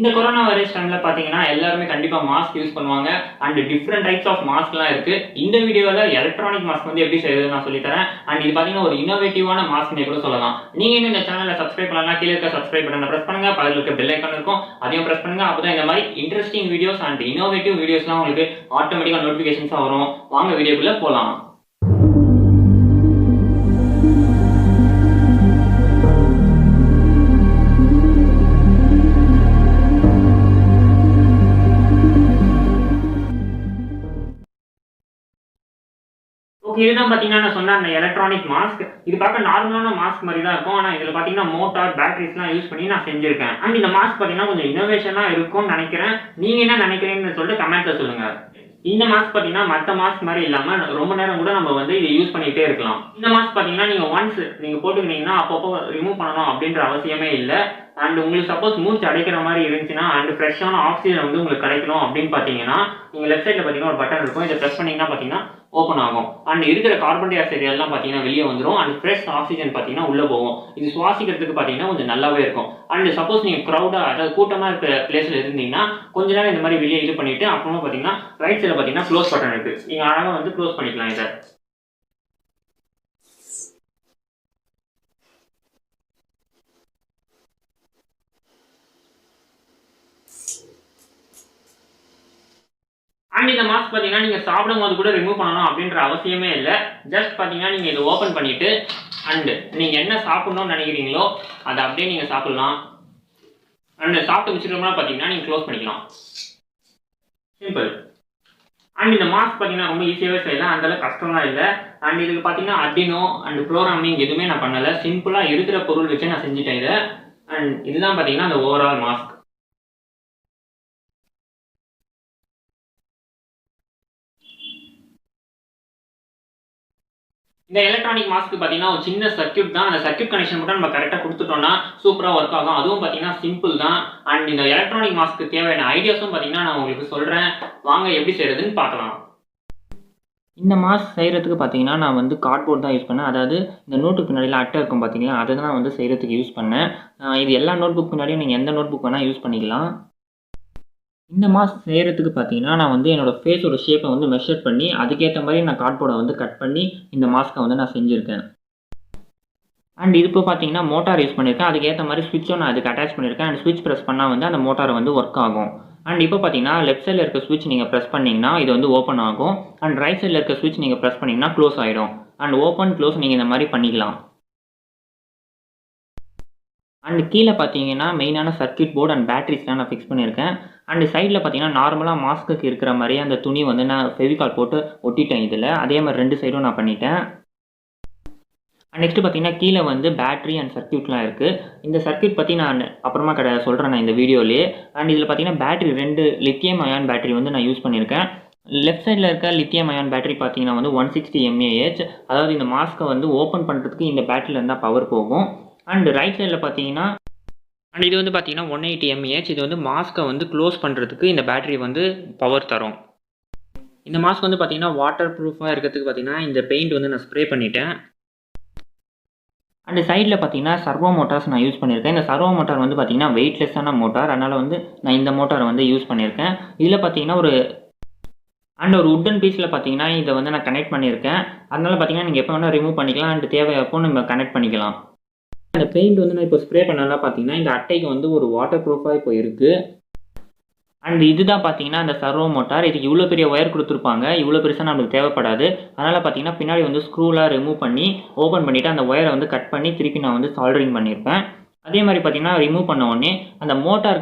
இந்த corona virus டைம்ல பாத்தீங்கன்னா எல்லாருமே கண்டிப்பா மாஸ்க் யூஸ் பண்ணுவாங்க அண்ட் டிஃப்ரெண்ட் டைப்ஸ் ஆஃப் மாஸ்க்லாம் இருக்கு. இந்த வீடியோல எலக்ட்ரானிக் மாஸ்க் வந்து எப்படி செய்யறது நான் சொல்லி தரேன். அண்ட் இது பாத்தீங்கன்னா ஒரு இன்னோவேட்டிவான மாஸ்க்னே கூட சொல்லலாம். நீங்க இன்னும் இந்த சேனலை சப்ஸ்கிரைப் பண்ணலாம், கீழே இருக்க சப்ஸ்கிரைப் பட்டனை பிரஸ் பண்ணுங்க, பக்கத்துல இருக்க பெல் ஐகான் இருக்கும் அதையும் பிரஸ் பண்ணுங்க. அப்பதான் இந்த மாதிரி இன்ட்ரெஸ்டிங் வீடியோஸ் அண்ட் இன்னோவேட்டிவ் வீடியோஸ்லாம் உங்களுக்கு ஆட்டோமேட்டிக்கா நோட்டிபிகேஷன்ஸா வரும். வாங்க வீடியோக்குள்ள போலாம். இதுதான் பாத்தீங்கன்னா நான் சொன்ன அந்த எலக்ட்ரானிக் மாஸ்க். இது பார்க்க நார்மலான மாஸ்க் மாதிரி தான் இருக்கும். ஆனா இதுல பாத்தீங்கன்னா மோட்டார் பேட்டரிஸ்லாம் யூஸ் பண்ணி நான் செஞ்சிருக்கேன். அண்ட் இந்த மாஸ்க் பாத்தீங்கன்னா கொஞ்சம் இன்னோவேஷனா இருக்கும்னு நினைக்கிறேன். நீங்க என்ன நினைக்கிறீங்கன்னு சொல்லிட்டு கமெண்ட்ல சொல்லுங்க. இந்த மாஸ்க் பாத்தீங்கன்னா மற்ற மாஸ்க் மாதிரி இல்லாம ரொம்ப நேரம் கூட நம்ம வந்து இதை யூஸ் பண்ணிட்டே இருக்கலாம். இந்த மாஸ்க் பாத்தீங்கன்னா நீங்க ஒன்ஸ் நீங்க போட்டுக்கிட்டீங்கன்னா அப்பப்போ ரிமூவ் பண்ணணும் அப்படின்ற அவசியமே இல்லை. அண்ட் உங்களுக்கு சப்போஸ் மூச்சு அடைக்கிற மாதிரி இருந்துச்சுன்னா அண்ட் ஃப்ரெஷ்ஷான ஆக்சிஜன் வந்து உங்களுக்கு கிடைக்கணும் அப்படின்னு பார்த்தீங்கன்னா நீங்கள் லெஃப்ட் சைடில் பார்த்தீங்கன்னா ஒரு பட்டன் இருக்கும். இதை ப்ரெஸ் பண்ணிங்கன்னா பார்த்தீங்கன்னா ஓப்பன் ஆகும். அண்ட் இருக்கிற கார்பன் டை ஆக்சைடு எல்லாம் பார்த்தீங்கன்னா வெளியே வந்துடும். அண்ட் ஃப்ரெஷ் ஆக்சிஜன் பார்த்தீங்கன்னா உள்ளே போகும். இது சுவாசிக்கிறதுக்கு பார்த்தீங்கன்னா கொஞ்சம் நல்லாவே இருக்கும். அண்ட் சப்போஸ் நீங்கள் க்ரௌடாக அதாவது கூட்டமாக இருக்கிற பிளேஸில் இருந்தீங்கன்னா கொஞ்ச நேரம் இந்த மாதிரி வெளியே இது பண்ணிவிட்டு அப்புறமா பார்த்தீங்கன்னா ரைட் சைடில் பார்த்தீங்கன்னா க்ளோஸ் பட்டன் இருக்குது. நீங்கள் அழகாக வந்து க்ளோஸ் பண்ணிக்கலாம் இதை. அண்ட் இந்த மாஸ்க் பார்த்தீங்கன்னா நீங்கள் சாப்பிடும் போது கூட ரிமூவ் பண்ணணும் அப்படின்ற அவசியமே இல்லை. ஜஸ்ட் பார்த்தீங்கன்னா நீங்கள் இதை ஓப்பன் பண்ணிவிட்டு அண்ட் நீங்கள் என்ன சாப்பிட்ணும்னு நினைக்கிறீங்களோ அதை அப்படியே நீங்கள் சாப்பிட்லாம். அண்ட் சாப்பிட்டு வச்சுட்டோம்னா பார்த்தீங்கன்னா நீங்கள் க்ளோஸ் பண்ணிக்கலாம். சிம்பிள். அண்ட் இந்த மாஸ்க் பார்த்தீங்கன்னா ரொம்ப ஈஸியாகவே செய்யலாம், அந்தளவுக்கு கஷ்டம்லாம் இல்லை. அண்ட் இதுக்கு பார்த்தீங்கன்னா Arduino அண்ட் ப்ரோக்ராமிங் எதுவுமே நான் பண்ணலை. சிம்பிளாக இருக்கிற பொருள் வச்சு நான் செஞ்சுட்டேன் இதை. அண்ட் இதுதான் பார்த்தீங்கன்னா அந்த ஓவரால் மாஸ்க். இந்த எலக்ட்ரானிக் மாஸ்க் பார்த்தீங்கன்னா ஒரு சின்ன சர்க்யூட் தான். அந்த சர்க்யூட் கனெக்ஷன் மட்டும் நம்ம கரெக்டாக கொடுத்துட்டோம்னா சூப்பராக ஒர்க் ஆகும். அதுவும் பார்த்தீங்கன்னா சிம்பிள் தான். அண்ட் இந்த எலக்ட்ரானிக் மாஸ்க்கு தேவையான ஐடியாஸும் பார்த்தீங்கன்னா நான் உங்களுக்கு சொல்கிறேன். வாங்க எப்படி செய்யறதுன்னு பார்க்கலாம். இந்த மாஸ்க் செய்கிறதுக்கு பார்த்தீங்கன்னா நான் வந்து கார்ட்போர்ட் தான் யூஸ் பண்ணேன். அதாவது இந்த நோட்டுக்கு பின்னாடியில் அட்டை இருக்கும் பார்த்தீங்கன்னா அதை தான் வந்து செய்கிறதுக்கு யூஸ் பண்ணேன். இது எல்லா நோட் புக் பின்னாடியும் நீங்கள் எந்த நோட் புக் வேணால் யூஸ் பண்ணிக்கலாம். இந்த மாஸ்க் செய்கிறதுக்கு பார்த்தீங்கன்னா நான் வந்து என்னோடய ஃபேஸோட ஷேப்பை வந்து மெஷர் பண்ணி அதுக்கேற்ற மாதிரி நான் கார்ட்போர்டை வந்து கட் பண்ணி இந்த மாஸ்க்கை வந்து நான் செஞ்சுருக்கேன். அண்ட் இது இப்போ பார்த்தீங்கன்னா மோட்டார் யூஸ் பண்ணியிருக்கேன். அதுக்கேற்ற மாதிரி ஸ்விட்சும் நான் அதுக்கு அட்டாச் பண்ணியிருக்கேன். அண்ட் ஸ்விட்ச் ப்ரெஸ் பண்ணால் வந்து அந்த மோட்டார் வந்து ஒர்க் ஆகும். அண்ட் இப்போ பார்த்தீங்கன்னா லெஃப்ட் சைடில் இருக்க ஸ்விட்ச் நீங்கள் ப்ரெஸ் பண்ணிங்கன்னா இது வந்து ஓப்பன் ஆகும். அண்ட் ரைட் சைடில் இருக்க ஸ்விட்ச் நீங்கள் ப்ரெஸ் பண்ணிங்கன்னா க்ளோஸ் ஆகிடும். அண்ட் ஓப்பன் க்ளோஸ் நீங்கள் இந்த மாதிரி பண்ணிக்கலாம். அண்ட் கீழே பார்த்தீங்கன்னா மெயினான சர்க்யூட் போர்டு அண்ட் பேட்டரிஸ்லாம் நான் ஃபிக்ஸ் பண்ணியிருக்கேன். அண்ட் சைடில் பார்த்தீங்கன்னா நார்மலாக மாஸ்க்கு இருக்கிற மாதிரி அந்த துணி வந்து நான் ஃபெவிகால் போட்டு ஒட்டிட்டேன் இதில். அதே மாதிரி ரெண்டு சைடும் நான் பண்ணிட்டேன். நெக்ஸ்ட்டு பார்த்தீங்கன்னா கீழே வந்து பேட்டரி அண்ட் சர்க்யூட்லாம் இருக்குது. இந்த சர்க்யூட் பற்றி நான் அப்புறமா சொல்கிறேன் நான் இந்த வீடியோலேயே. அண்ட் இதில் பார்த்தீங்கன்னா பேட்டரி 2 லித்தியம் அயான் பேட்டரி வந்து நான் யூஸ் பண்ணியிருக்கேன். லெஃப்ட் சைடில் இருக்க லித்தியம் அயான் பேட்டரி பார்த்தீங்கன்னா வந்து 160 mAh. அதாவது இந்த மாஸ்க்கை வந்து ஓப்பன் பண்ணுறதுக்கு இந்த பேட்டரியில் இருந்தால் பவர் போகும். அண்ட் ரைட் சைடில் பார்த்தீங்கன்னா அண்ட் இது வந்து பார்த்தீங்கன்னா 180 mAh. இது வந்து மாஸ்க்கை வந்து க்ளோஸ் பண்ணுறதுக்கு இந்த பேட்டரி வந்து பவர் தரும். இந்த மாஸ்க் வந்து பார்த்தீங்கன்னா வாட்டர் ப்ரூஃபாக இருக்கிறதுக்கு பார்த்தீங்கன்னா இந்த பெயிண்ட் வந்து நான் ஸ்ப்ரே பண்ணிட்டேன். அண்ட் சைடில் பார்த்தீங்கன்னா சர்வோ மோட்டார்ஸ் நான் யூஸ் பண்ணியிருக்கேன். இந்த சர்வோ மோட்டார் வந்து பார்த்தீங்கன்னா வெயிட்லெஸ்ஸான மோட்டார். அதனால் வந்து நான் இந்த மோட்டாரை வந்து யூஸ் பண்ணியிருக்கேன். இதில் பார்த்தீங்கன்னா ஒரு உட்டன் பீஸில் பார்த்தீங்கன்னா இதை வந்து நான் கனெக்ட் பண்ணியிருக்கேன். அதனால் பார்த்தீங்கன்னா நீங்கள் எப்போ வேணால் ரிமூவ் பண்ணிக்கலாம். அண்ட் தேவையப்போ நம்ம கனெக்ட் பண்ணிக்கலாம். அந்த பெயிண்ட் வந்து நான் இப்போ ஸ்ப்ரே பண்ணலாம் பார்த்தீங்கன்னா இந்த அட்டைக்கு வந்து ஒரு வாட்டர் ப்ரூஃபாக இப்போ இருக்குது. அண்ட் இதுதான் பார்த்தீங்கன்னா அந்த சர்வோ மோட்டார். இதுக்கு இவ்வளோ பெரிய ஒயர் கொடுத்துருப்பாங்க. இவ்வளோ பெருசாக நம்மளுக்கு தேவைப்படாது. அதனால் பார்த்தீங்கன்னா பின்னாடி வந்து ஸ்க்ரூலாம் ரிமூவ் பண்ணி ஓப்பன் பண்ணிவிட்டு அந்த ஒயரை வந்து கட் பண்ணி திருப்பி நான் வந்து சால்டரிங் பண்ணியிருப்பேன். அதே மாதிரி பார்த்தீங்கன்னா ரிமூவ் பண்ண உடனே அந்த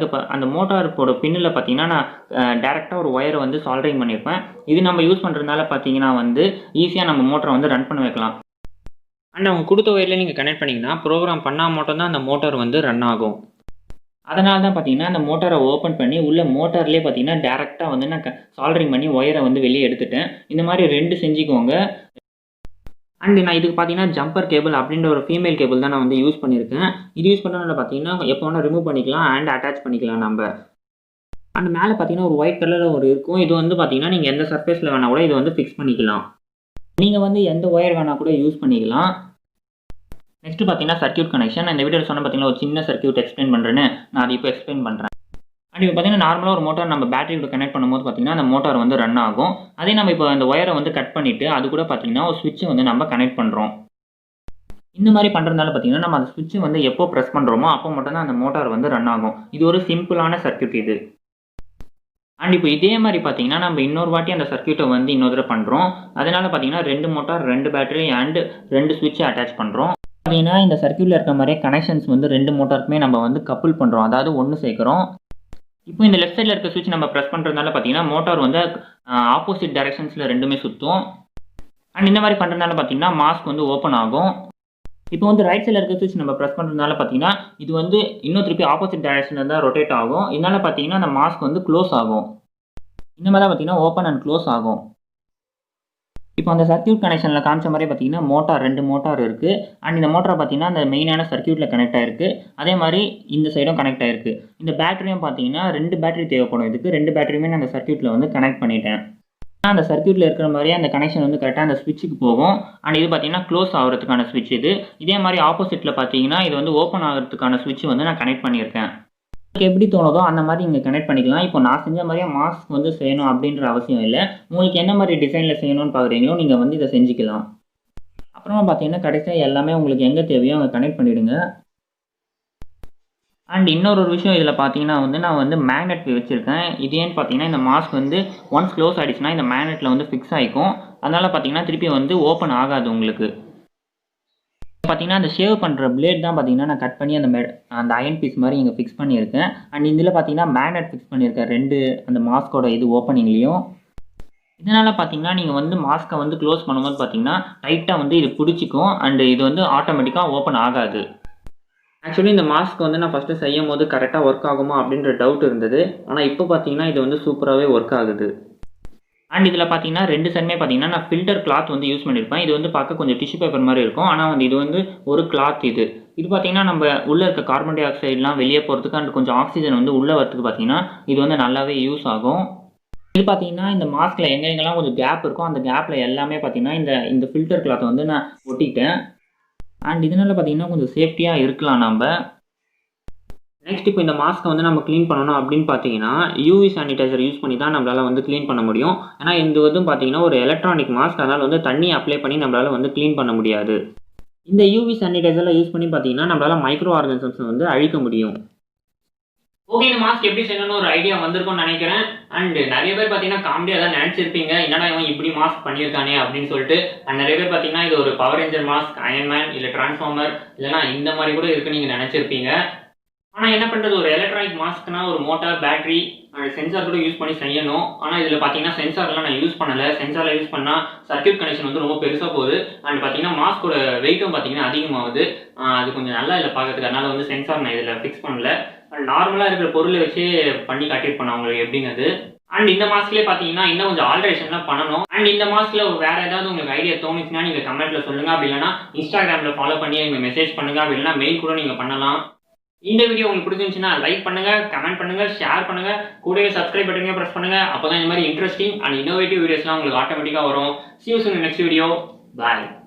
மோட்டாருக்கோட பின்னில் பார்த்தீங்கன்னா நான் டேரெக்டாக ஒரு ஒயரை வந்து சால்டரிங் பண்ணியிருப்பேன். இது நம்ம யூஸ் பண்ணுறதுனால பார்த்தீங்கன்னா வந்து ஈஸியாக நம்ம மோட்டரை வந்து ரன் பண்ண வைக்கலாம். அண்ட் அவங்க கொடுத்த ஒயரில் நீங்கள் கனெக்ட் பண்ணிங்கன்னா ப்ரோக்ராம் பண்ணால் மட்டும்தான் அந்த மோட்டார் வந்து ரன் ஆகும். அதனால தான் பார்த்தீங்கன்னா அந்த மோட்டாரை ஓப்பன் பண்ணி உள்ள மோட்டார்லேயே பார்த்தீங்கன்னா டேரெக்டாக வந்து நான் சால்டரிங் பண்ணி ஒயரை வந்து வெளியே எடுத்துட்டேன். இந்த மாதிரி 2 செஞ்சுக்கோங்க. அண்ட் நான் இதுக்கு பார்த்தீங்கன்னா ஜம்பர் கேபிள் அப்படின்ற ஒரு ஃபீமேல் கேபிள் தான் நான் வந்து யூஸ் பண்ணியிருக்கேன். இது யூஸ் பண்ணுறதுனால பார்த்தீங்கன்னா எப்போ வேணால் ரிமூவ் பண்ணிக்கலாம் அண்ட் அட்டாச் பண்ணிக்கலாம் நம்ம. அண்ட் மேலே பார்த்தீங்கன்னா ஒரு ஒயிட் கலரில் ஒரு இருக்கும். இது வந்து பார்த்தீங்கன்னா நீங்கள் எந்த சர்ஃபேஸில் வேணால் கூட இதை வந்து ஃபிக்ஸ் பண்ணிக்கலாம். நீங்கள் வந்து எந்த ஒயர் வேணால் கூட யூஸ் பண்ணிக்கலாம். நெக்ஸ்ட்டு பார்த்தீங்கன்னா சர்க்யூட் கனெக்ஷன். இந்த வீடியோவில் சொன்ன பார்த்தீங்கன்னா ஒரு சின்ன சர்க்யூட் எக்ஸ்பிளைன் பண்ணுறேன்னு நான் அதை இப்போ எக்ஸ்பிளைன் பண்ணுறேன். அண்ட் இப்போ பார்த்தீங்கன்னா நார்மலாக ஒரு மோட்டார் நம்ம பேட்டரி கூட கனெக்ட் பண்ணும்போது பார்த்தீங்கன்னா அந்த மோட்டார் வந்து ரன் ஆகும். அதே நம்ம இப்போ அந்த ஒயரை வந்து கட் பண்ணிவிட்டு அது கூட பார்த்தீங்கன்னா ஒரு ஸ்விட்சை வந்து நம்ம கனெக்ட் பண்ணுறோம். இந்த மாதிரி பண்ணுறதுனால பார்த்தீங்கன்னா நம்ம அந்த ஸ்விட்சை வந்து எப்போ ப்ரெஸ் பண்ணுறோமோ அப்போ மட்டும் தான் அந்த மோட்டார் வந்து ரன் ஆகும். இது ஒரு சிம்பிளான சர்க்யூட் இது. அண்ட் இப்போ இதே மாதிரி பார்த்தீங்கன்னா நம்ம இன்னொரு வாட்டி அந்த சர்க்யூட்டை வந்து இன்னொரு தடவை பண்ணுறோம். அதனால் பார்த்தீங்கன்னா 2 மோட்டார் 2 பேட்டரி அண்ட் 2 ஸ்விட்சை அட்டாச் பண்ணுறோம். பார்த்தீங்கன்னா இந்த சர்க்யூட்டில் இருக்க மாதிரியே கனெக்ஷன்ஸ் வந்து 2 மோட்டாருக்குமே நம்ம வந்து கப்புள் பண்ணுறோம், அதாவது ஒன்று சேர்க்குறோம். இப்போ இந்த லெஃப்ட் சைடில் இருக்க ஸ்விட்ச் நம்ம ப்ரெஸ் பண்ணுறதுனால பார்த்தீங்கன்னா மோட்டார் வந்து ஆப்போசிட் டைரக்ஷன்ஸில் ரெண்டுமே சுற்றும். அண்ட் இந்த மாதிரி பண்ணுறதுனால பார்த்தீங்கன்னா மாஸ்க் வந்து ஓப்பன் ஆகும். இப்போ வந்து ரைட் சைடில் இருக்க ஸ்விட்ச் நம்ம ப்ரெஸ் பண்ணுறதுனால பார்த்தீங்கன்னா இது வந்து இன்னும் திருப்பி ஆப்போசிட் டைரக்ஷனில் தான் ரொட்டேட் ஆகும். இதனால் பார்த்தீங்கன்னா அந்த மாஸ்க் வந்து க்ளோஸ் ஆகும். இந்த மாதிரி தான் பார்த்தீங்கன்னா ஓப்பன் அண்ட் க்ளோஸ் ஆகும். இப்போ அந்த சர்க்யூட் கனெக்ஷனில் காமிச்ச மாதிரி பார்த்தீங்கன்னா மோட்டார் 2 மோட்டார் இருக்குது. அண்ட் இந்த மோட்டாரை பார்த்தீங்கன்னா அந்த மெயினான சர்க்யூட்டில் கனெக்ட் ஆகிருக்கு. அதே மாதிரி இந்த சைடும் கனெக்ட் ஆகிருக்கு. இந்த பேட்டரியும் பார்த்தீங்கன்னா 2 பேட்டரி தேவைப்படும். இதுக்கு 2 பேட்டரியுமே நான் அந்த சர்க்யூட்டில் வந்து கனெக்ட் பண்ணிட்டேன். அந்த சர்க்யூட்டில் இருக்கிற மாதிரியே அந்த கனெக்ஷன் வந்து கரெக்டாக அந்த ஸ்விட்சுக்கு போகும். அண்ட் இது பார்த்தீங்கன்னா க்ளோஸ் ஆகிறதுக்கான ஸ்விட்ச் இது. இதே மாதிரி ஆப்போசிட்டில் பார்த்தீங்கன்னா இது வந்து ஓப்பன் ஆகிறதுக்கான ஸ்விட்ச் வந்து நான் கனெக்ட் பண்ணியிருக்கேன். உங்களுக்கு எப்படி தோணுதோ அந்த மாதிரி நீங்கள் கனெக்ட் பண்ணிக்கலாம். இப்போ நான் செஞ்ச மாதிரியே மாஸ்க் வந்து செய்யணும் அப்படின்ற அவசியம் இல்லை. உங்களுக்கு என்ன மாதிரி டிசைனில் செய்யணும்னு பார்க்குறீங்களோ நீங்கள் வந்து இதை செஞ்சுக்கலாம். அப்புறமா பார்த்தீங்கன்னா கடைசியாக எல்லாமே உங்களுக்கு எங்கே தேவையோ அங்கே கனெக்ட் பண்ணிவிடுங்க. அண்ட் இன்னொரு விஷயம் இதில் பார்த்தீங்கன்னா வந்து நான் வந்து மேக்னெட் வச்சுருக்கேன். இது ஏன்னு பார்த்தீங்கன்னா இந்த மாஸ்க் வந்து ஒன்ஸ் க்ளோஸ் ஆகிடுச்சுன்னா இந்த மேக்னெட்டில் வந்து ஃபிக்ஸ் ஆகிக்கும். அதனால் பார்த்தீங்கன்னா திருப்பி வந்து ஓப்பன் ஆகாது உங்களுக்கு. பார்த்தீங்கன்னா அந்த ஷேவ் பண்ணுற பிளேட் தான் பார்த்தீங்கன்னா நான் கட் பண்ணி அந்த அயன் பீஸ் மாதிரி இங்கே ஃபிக்ஸ் பண்ணியிருக்கேன். அண்ட் இதில் பார்த்தீங்கன்னா மேக்னெட் ஃபிக்ஸ் பண்ணியிருக்கேன் 2 அந்த மாஸ்கோட இது ஓப்பனிங்லேயும். இதனால் பார்த்தீங்கன்னா நீங்கள் வந்து மாஸ்க்கை வந்து க்ளோஸ் பண்ணும்போது பார்த்தீங்கன்னா டைட்டாக வந்து இது பிடிச்சிக்கும். அண்டு இது வந்து ஆட்டோமேட்டிக்காக ஓப்பன் ஆகாது. ஆக்சுவலி இந்த மாஸ்க் வந்து நான் ஃபஸ்ட்டு செய்யும் போது கரெக்டாக ஒர்க் ஆகுமா அப்படின்ற டவுட் இருந்தது. ஆனால் இப்போ பார்த்தீங்கன்னா இது வந்து சூப்பராகவே ஒர்க் ஆகுது. அண்ட் இதில் பார்த்தீங்கன்னா 2 சைடுமே பார்த்தீங்கன்னா நான் ஃபில்டர் கிளாத் வந்து யூஸ் பண்ணியிருப்பேன். இது வந்து பார்க்க கொஞ்சம் டிஷ்யூ பேப்பர் மாதிரி இருக்கும். ஆனால் வந்து இது வந்து ஒரு கிளாத் இது. இது பார்த்தீங்கன்னா நம்ம உள்ளே இருக்க கார்பன் டை ஆக்சைடெலாம் வெளியே போகிறதுக்கு அண்ட் கொஞ்சம் ஆக்சிஜன் வந்து உள்ளே வரதுக்கு பார்த்தீங்கன்னா இது வந்து நல்லாவே யூஸ் ஆகும். இது பார்த்தீங்கன்னா இந்த மாஸ்கில் எங்கெங்கெல்லாம் கொஞ்சம் கேப் இருக்கும் அந்த கேப்பில் எல்லாமே பார்த்தீங்கன்னா இந்த ஃபில்டர் கிளாத்தை வந்து நான் ஒட்டிட்டேன். அண்ட் இதனால் பார்த்தீங்கன்னா கொஞ்சம் சேஃப்டியாக இருக்கலாம் நம்ம. நெக்ஸ்ட் இப்போ இந்த மாஸ்க்கை வந்து நம்ம க்ளீன் பண்ணணும் அப்படின்னு பார்த்தீங்கன்னா யூவி சானிடைசர் யூஸ் பண்ணி தான் நம்மளால் வந்து க்ளீன் பண்ண முடியும். ஏன்னா இது வந்து பார்த்தீங்கன்னா ஒரு எலக்ட்ரானிக் மாஸ்க், அதனால் வந்து தண்ணி அப்ளை பண்ணி நம்மளால் வந்து க்ளீன் பண்ண முடியாது. இந்த யூவி சானிடைசரில் யூஸ் பண்ணி பார்த்தீங்கன்னா நம்மளால் மைக்ரோ ஆர்கானிசம்ஸை வந்து அழிக்க முடியும். ஓகே, இந்த மாஸ்க் எப்படி செய்யணும்னு ஒரு ஐடியா வந்திருக்கும்னு நினைக்கிறேன். அண்ட் நிறைய பேர் பார்த்தீங்கன்னா காமெடியாக தான் நினச்சிருப்பீங்க, என்னடா இவன் இப்படி மாஸ்க் பண்ணியிருக்கானே அப்படின்னு சொல்லிட்டு. அண்ட் நிறைய பேர் பார்த்தீங்கன்னா இது ஒரு பவர் ரேஞ்சர் மாஸ்க், அயன்மேன் இல்லை டிரான்ஸ்ஃபார்மர் இல்லைனா இந்த மாதிரி கூட இருக்குன்னு நீங்கள் நினச்சிருப்பீங்க. ஆனால் என்ன பண்ணுறது, ஒரு எலக்ட்ரானிக் மாஸ்க்னா ஒரு மோட்டார், பேட்டரி அண்ட் சென்சார் கூட யூஸ் பண்ணி செய்யணும். ஆனால் இதில் பார்த்தீங்கன்னா சென்சார்லாம் நான் யூஸ் பண்ணலை. சென்சாரில் யூஸ் பண்ணால் சர்க்யூட் கனெக்ஷன் வந்து ரொம்ப பெருசாக போகுது. அண்ட் பார்த்தீங்கன்னா மாஸ்கோட வெயிட்டும் பார்த்தீங்கன்னா அதிகமாகுது. அது கொஞ்சம் நல்லா இல்லை பார்க்கறதுக்கு. அதனால் வந்து சென்சார் நான் இதில் ஃபிக்ஸ் பண்ணல. அண்ட் நார்மலாக இருக்கிற பொருளை வச்சு பண்ணி காட்டியிருப்பேன் உங்களுக்கு எப்படிங்கிறது. அண்ட் இந்த மாஸ்க்லேயே பார்த்தீங்கன்னா இன்னும் கொஞ்சம் ஆல்ட்ரேஷன்லாம் பண்ணணும். அண்ட் இந்த மாஸ்க்கில் வேறு ஏதாவது உங்களுக்கு ஐடியா தோணுச்சுன்னா நீங்கள் கமெண்ட்டில் சொல்லுங்கள். அப்படி இல்லைனா இன்ஸ்டாகிராமில் ஃபாலோ பண்ணி நீங்கள் மெசேஜ் பண்ணுங்கள். அப்படி இல்லைனா மெயில் கூட நீங்கள் பண்ணலாம். இந்த வீடியோ உங்களுக்கு பிடிச்சிருந்துச்சுன்னா லைக் பண்ணுங்கள், கமெண்ட் பண்ணுங்கள், ஷேர் பண்ணுங்கள், கூடவே சப்ஸ்கிரைப் பட்டனையும் ப்ரெஸ் பண்ணுங்கள். அப்போ தான் இந்த மாதிரி இன்ட்ரெஸ்டிங் அண்ட் இன்னோவேட்டிவ் வீடியோஸ்லாம் உங்களுக்கு ஆட்டோமேட்டிக்காக வரும். See you soon in next video. Bye.